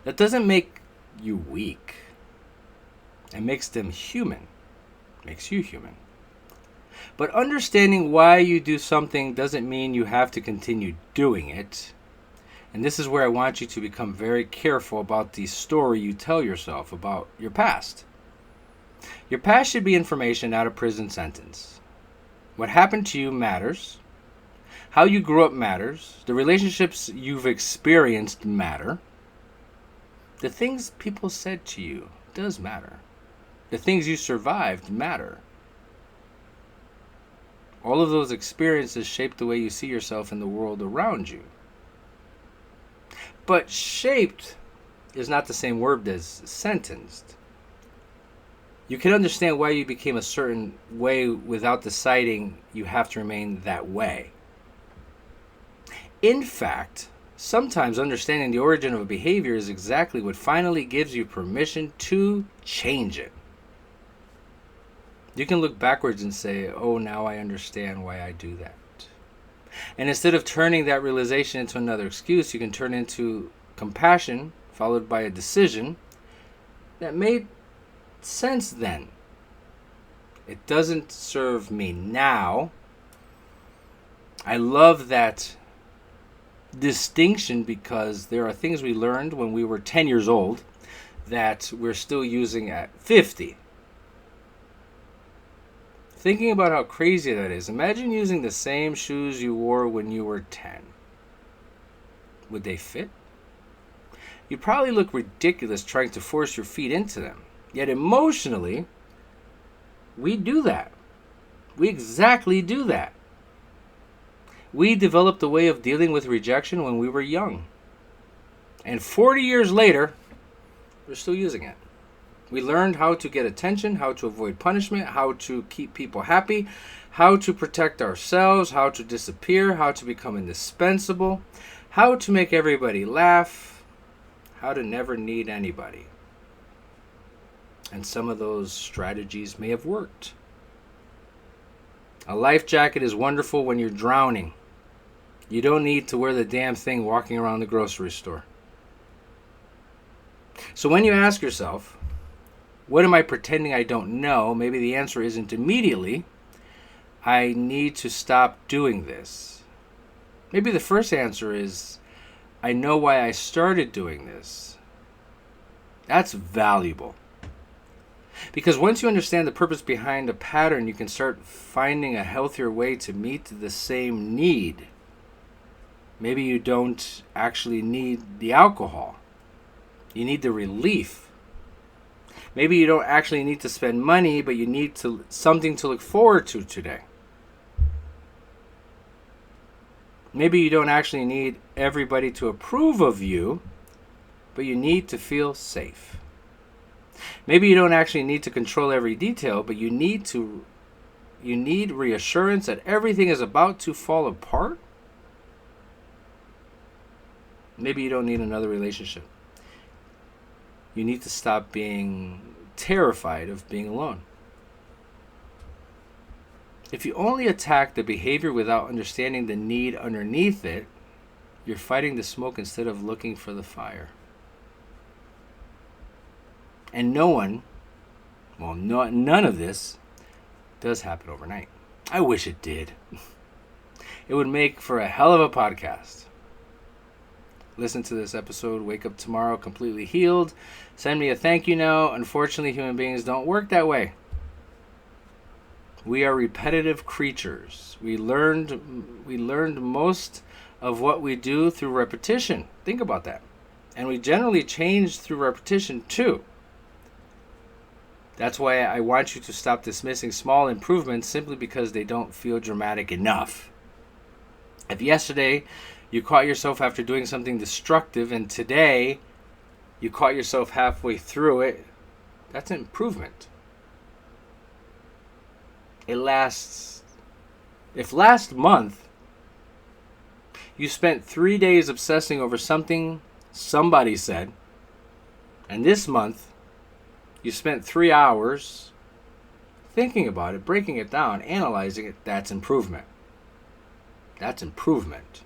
That doesn't make you weak. It makes them human. It makes you human. But understanding why you do something doesn't mean you have to continue doing it. And this is where I want you to become very careful about the story you tell yourself about your past. Your past should be information, not a prison sentence. What happened to you matters. How you grew up matters. The relationships you've experienced matter. The things people said to you does matter. The things you survived matter. All of those experiences shape the way you see yourself in the world around you. But shaped is not the same word as sentenced. You can understand why you became a certain way without deciding you have to remain that way. In fact, sometimes understanding the origin of a behavior is exactly what finally gives you permission to change it. You can look backwards and say, oh, now I understand why I do that. And instead of turning that realization into another excuse, you can turn into compassion followed by a decision that made sense then. It doesn't serve me now. I love that distinction because there are things we learned when we were 10 years old that we're still using at 50. Thinking about how crazy that is, imagine using the same shoes you wore when you were 10. Would they fit? You'd probably look ridiculous trying to force your feet into them. Yet emotionally, we do that. We exactly do that. We developed a way of dealing with rejection when we were young. And 40 years later, we're still using it. We learned how to get attention, how to avoid punishment, how to keep people happy, how to protect ourselves, how to disappear, how to become indispensable, how to make everybody laugh, how to never need anybody. And some of those strategies may have worked. A life jacket is wonderful when you're drowning. You don't need to wear the damn thing walking around the grocery store. So when you ask yourself, what am I pretending I don't know? Maybe the answer isn't immediately, I need to stop doing this. Maybe the first answer is, I know why I started doing this. That's valuable. Because once you understand the purpose behind a pattern, you can start finding a healthier way to meet the same need. Maybe you don't actually need the alcohol. You need the relief. Maybe you don't actually need to spend money, but you need something to look forward to today. Maybe you don't actually need everybody to approve of you, but you need to feel safe. Maybe you don't actually need to control every detail, but you need reassurance that everything is about to fall apart. Maybe you don't need another relationship. You need to stop being terrified of being alone. If you only attack the behavior without understanding the need underneath it, you're fighting the smoke instead of looking for the fire. And none of this does happen overnight. I wish it did. It would make for a hell of a podcast. Listen to this episode, wake up tomorrow completely healed. Send me a thank you note. Unfortunately, human beings don't work that way. We are repetitive creatures. We learned most of what we do through repetition. Think about that. And we generally change through repetition too. That's why I want you to stop dismissing small improvements simply because they don't feel dramatic enough. If yesterday you caught yourself after doing something destructive and today you caught yourself halfway through it, that's an improvement. If last month you spent 3 days obsessing over something somebody said, and this month you spent 3 hours thinking about it, breaking it down, analyzing it, that's improvement. That's improvement.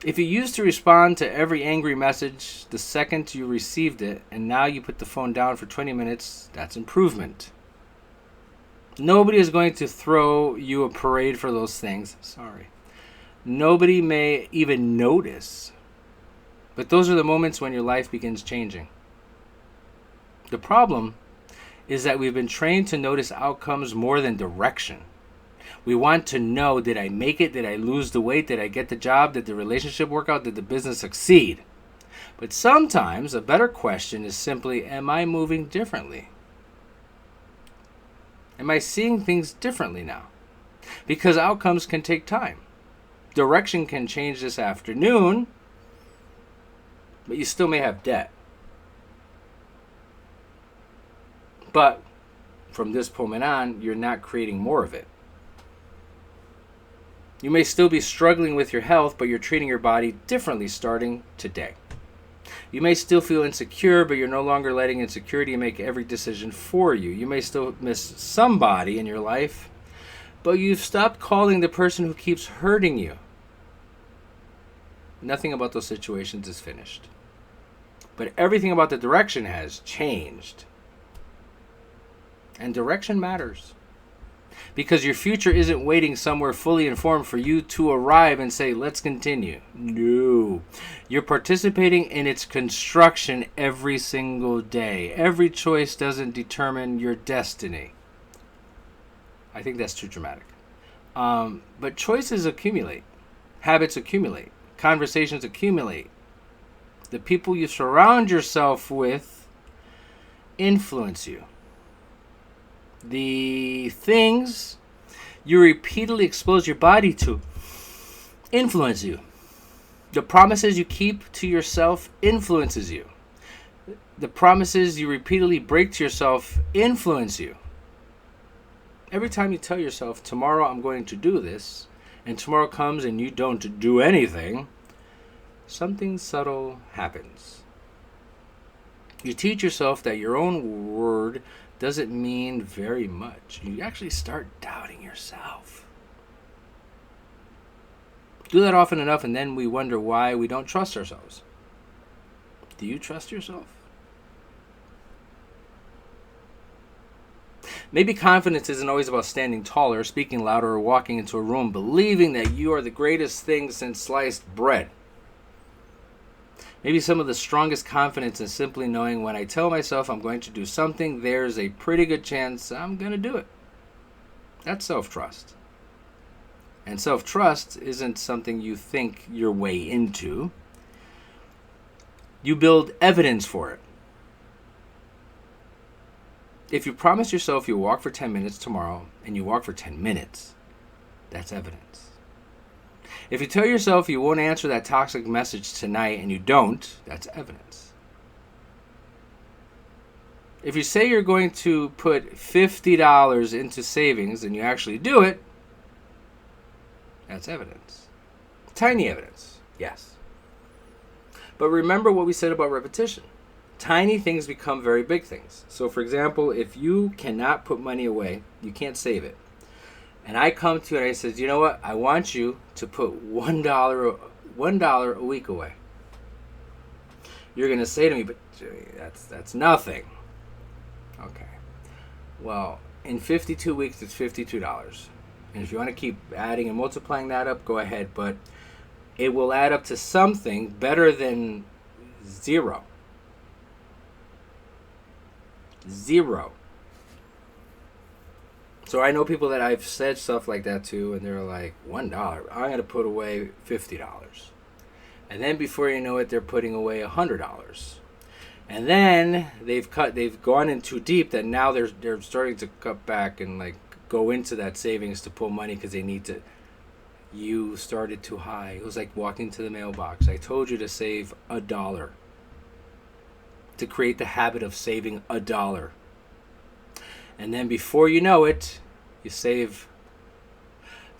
If you used to respond to every angry message the second you received it, and now you put the phone down for 20 minutes, that's improvement. Nobody is going to throw you a parade for those things. Sorry. Nobody may even notice. But those are the moments when your life begins changing. The problem is that we've been trained to notice outcomes more than direction. We want to know, did I make it? Did I lose the weight? Did I get the job? Did the relationship work out? Did the business succeed? But sometimes a better question is simply, am I moving differently? Am I seeing things differently now? Because outcomes can take time. Direction can change this afternoon, but you still may have debt. But from this moment on, you're not creating more of it. You may still be struggling with your health, but you're treating your body differently starting today. You may still feel insecure, but you're no longer letting insecurity make every decision for you. You may still miss somebody in your life, but you've stopped calling the person who keeps hurting you. Nothing about those situations is finished. But everything about the direction has changed. And direction matters. Because your future isn't waiting somewhere fully informed for you to arrive and say, let's continue. No. You're participating in its construction every single day. Every choice doesn't determine your destiny. I think that's too dramatic. But choices accumulate. Habits accumulate. Conversations accumulate. The people you surround yourself with influence you. The things you repeatedly expose your body to influence you. The promises you keep to yourself influences you. The promises you repeatedly break to yourself influence you. Every time you tell yourself, tomorrow I'm going to do this, and tomorrow comes and you don't do anything, something subtle happens. You teach yourself that your own word doesn't mean very much. You actually start doubting yourself. Do that often enough, and then we wonder why we don't trust ourselves. Do you trust yourself? Maybe confidence isn't always about standing taller, speaking louder, or walking into a room believing that you are the greatest thing since sliced bread. Maybe some of the strongest confidence is simply knowing when I tell myself I'm going to do something, there's a pretty good chance I'm going to do it. That's self-trust. And self-trust isn't something you think your way into. You build evidence for it. If you promise yourself you'll walk for 10 minutes tomorrow and you walk for 10 minutes, that's evidence. If you tell yourself you won't answer that toxic message tonight and you don't, that's evidence. If you say you're going to put $50 into savings and you actually do it, that's evidence. Tiny evidence, yes. But remember what we said about repetition. Tiny things become very big things. So for example, if you cannot put money away, you can't save it. And I come to you and I said, you know what? I want you to put $1 a week away. You're going to say to me, but that's nothing. Okay. Well, in 52 weeks, it's $52. And if you want to keep adding and multiplying that up, go ahead. But it will add up to something better than zero. Zero. So I know people that I've said stuff like that to, and they're like, $1, I'm going to put away $50. And then before you know it, they're putting away $100. And then they've gone in too deep that now they're starting to cut back and like go into that savings to pull money because they need to. You started too high. It was like walking to the mailbox. I told you to save $1. To create the habit of saving $1. And then before you know it, you save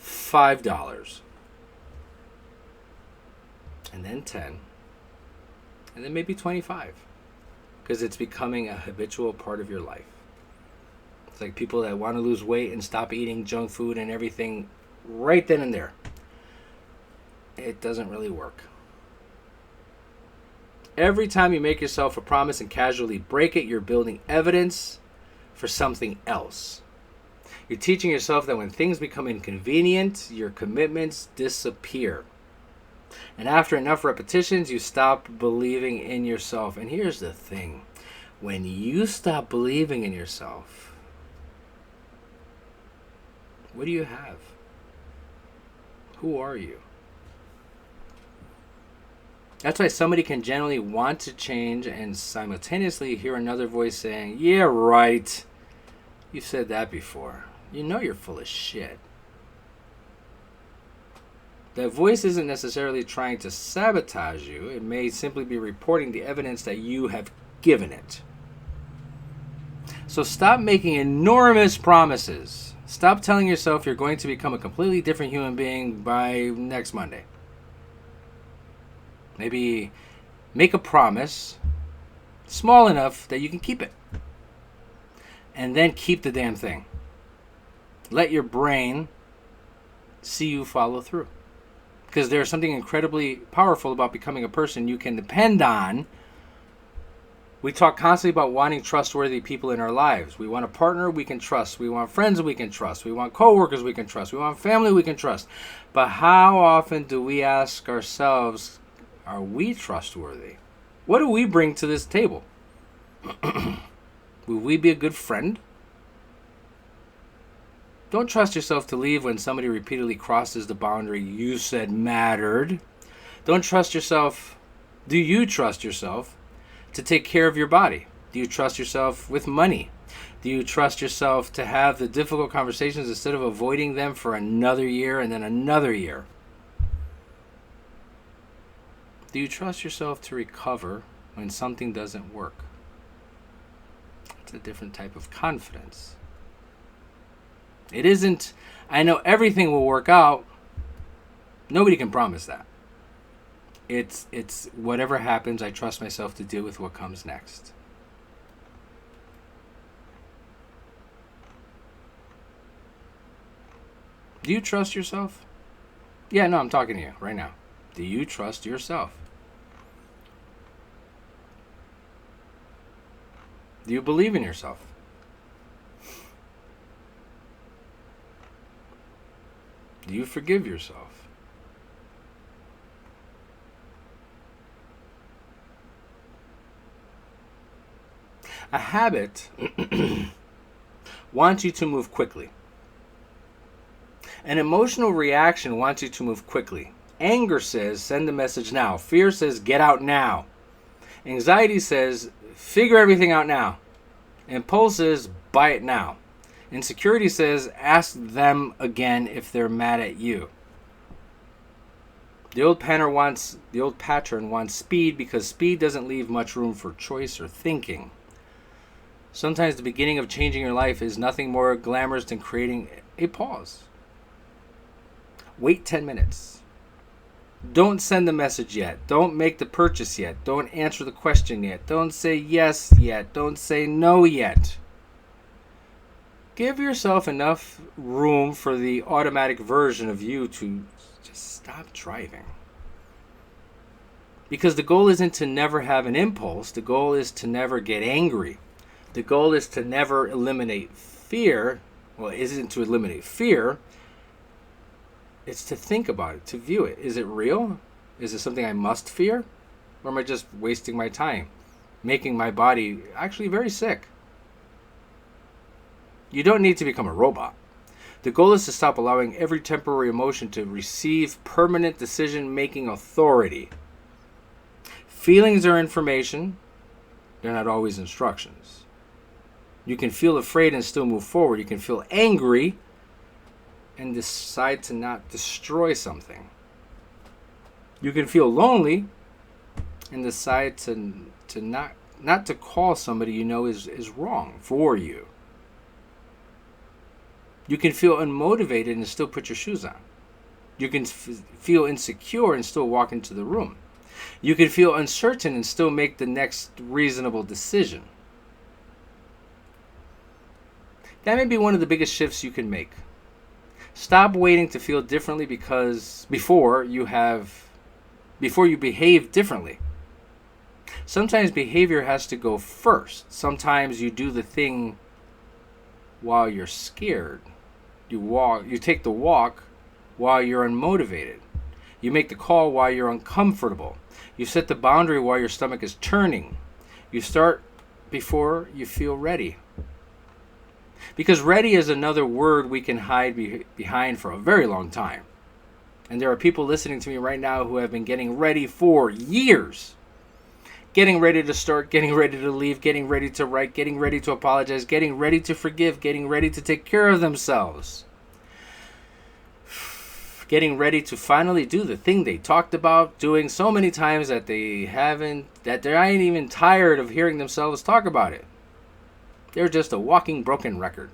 $5. And then 10. And then maybe 25. Because it's becoming a habitual part of your life. It's like people that want to lose weight and stop eating junk food and everything right then and there. It doesn't really work. Every time you make yourself a promise and casually break it, you're building evidence for something else. You're teaching yourself that when things become inconvenient, your commitments disappear. And after enough repetitions, you stop believing in yourself. And here's the thing. When you stop believing in yourself, what do you have? Who are you? That's why somebody can generally want to change and simultaneously hear another voice saying, yeah, right. You've said that before. You know you're full of shit. That voice isn't necessarily trying to sabotage you. It may simply be reporting the evidence that you have given it. So stop making enormous promises. Stop telling yourself you're going to become a completely different human being by next Monday. Maybe make a promise small enough that you can keep it. And then keep the damn thing. Let your brain see you follow through. Because there's something incredibly powerful about becoming a person you can depend on. We talk constantly about wanting trustworthy people in our lives. We want a partner we can trust. We want friends we can trust. We want coworkers we can trust. We want family we can trust. But how often do we ask ourselves, are we trustworthy? What do we bring to this table? Will we be a good friend? Don't trust yourself to leave when somebody repeatedly crosses the boundary you said mattered. Don't trust yourself. Do you trust yourself to take care of your body? Do you trust yourself with money? Do you trust yourself to have the difficult conversations instead of avoiding them for another year and then another year? Do you trust yourself to recover when something doesn't work? It's a different type of confidence. It isn't, I know everything will work out. Nobody can promise that. It's whatever happens, I trust myself to deal with what comes next. Do you trust yourself? Yeah, no, I'm talking to you right now. Do you trust yourself? Do you believe in yourself? Do you forgive yourself? A habit wants you to move quickly. An emotional reaction wants you to move quickly. Anger says, send the message now. Fear says, get out now. Anxiety says, figure everything out now. Impulse says, buy it now. Insecurity says, ask them again if they're mad at you. The old pattern wants speed because speed doesn't leave much room for choice or thinking. Sometimes the beginning of changing your life is nothing more glamorous than creating a pause. Wait 10 minutes. Don't send the message yet. Don't make the purchase yet. Don't answer the question yet. Don't say yes yet. Don't say no yet. Give yourself enough room for the automatic version of you to just stop driving. Because the goal isn't to never have an impulse. The goal is to never get angry. The goal is to never eliminate fear. Well, it isn't to eliminate fear. It's to think about it, to view it. Is it real? Is it something I must fear? Or am I just wasting my time, making my body actually very sick? You don't need to become a robot. The goal is to stop allowing every temporary emotion to receive permanent decision-making authority. Feelings are information. They're not always instructions. You can feel afraid and still move forward. You can feel angry and decide to not destroy something. You can feel lonely and decide to not to call somebody you know is wrong for you. You can feel unmotivated and still put your shoes on. You can feel insecure and still walk into the room. You can feel uncertain and still make the next reasonable decision. That may be one of the biggest shifts you can make. Stop waiting to feel differently before you behave differently. Sometimes behavior has to go first. Sometimes you do the thing while you're scared. You take the walk while you're unmotivated. You make the call while you're uncomfortable. You set the boundary while your stomach is turning. You start before you feel ready. Because ready is another word we can hide behind for a very long time. And there are people listening to me right now who have been getting ready for years. Getting ready to start, getting ready to leave, getting ready to write, getting ready to apologize, getting ready to forgive, getting ready to take care of themselves. Getting ready to finally do the thing they talked about doing so many times that they ain't even tired of hearing themselves talk about it. They're just a walking broken record.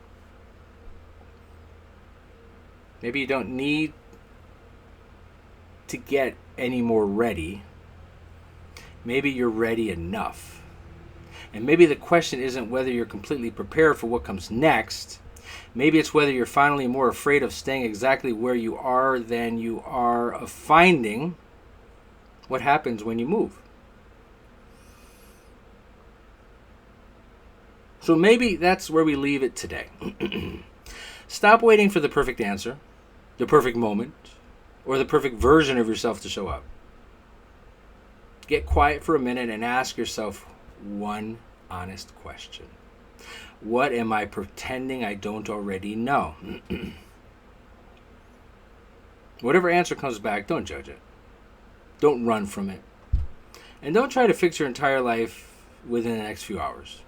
Maybe you don't need to get any more ready. Maybe you're ready enough. And maybe the question isn't whether you're completely prepared for what comes next. Maybe it's whether you're finally more afraid of staying exactly where you are than you are of finding what happens when you move. So maybe that's where we leave it today. Stop waiting for the perfect answer, the perfect moment, or the perfect version of yourself to show up. Get quiet for a minute and ask yourself one honest question. What am I pretending I don't already know? Whatever answer comes back, don't judge it. Don't run from it. And don't try to fix your entire life within the next few hours.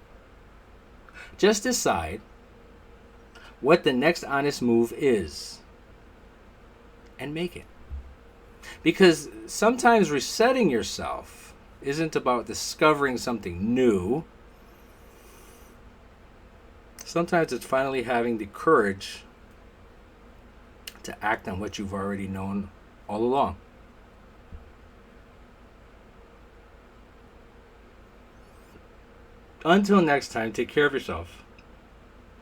Just decide what the next honest move is and make it. Because sometimes resetting yourself isn't about discovering something new. Sometimes it's finally having the courage to act on what you've already known all along. Until next time, take care of yourself.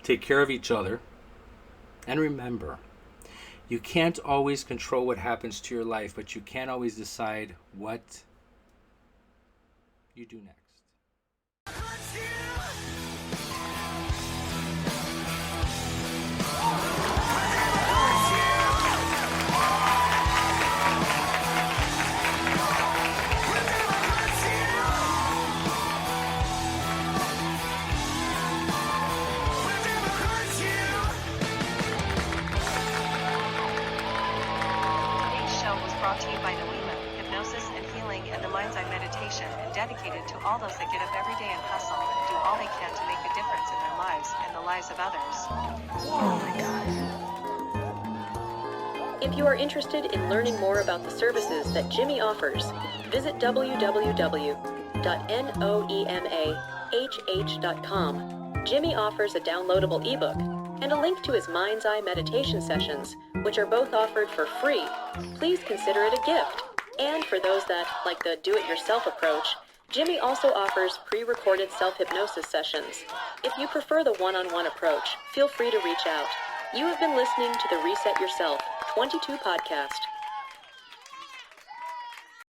Take care of each other. And remember, you can't always control what happens to your life, but you can always decide what you do next. Brought to you by Noema, Hypnosis and Healing and the Mind's Eye Meditation, and dedicated to all those that get up every day and hustle and do all they can to make a difference in their lives and the lives of others. Oh my God. If you are interested in learning more about the services that Jimmy offers, visit www.noemahh.com Jimmy offers a downloadable ebook and a link to his Mind's Eye meditation sessions, which are both offered for free. Please consider it a gift. And for those that like the do-it-yourself approach, Jimmy also offers pre-recorded self-hypnosis sessions. If you prefer the one-on-one approach, feel free to reach out. You have been listening to the Reset Yourself 22 podcast.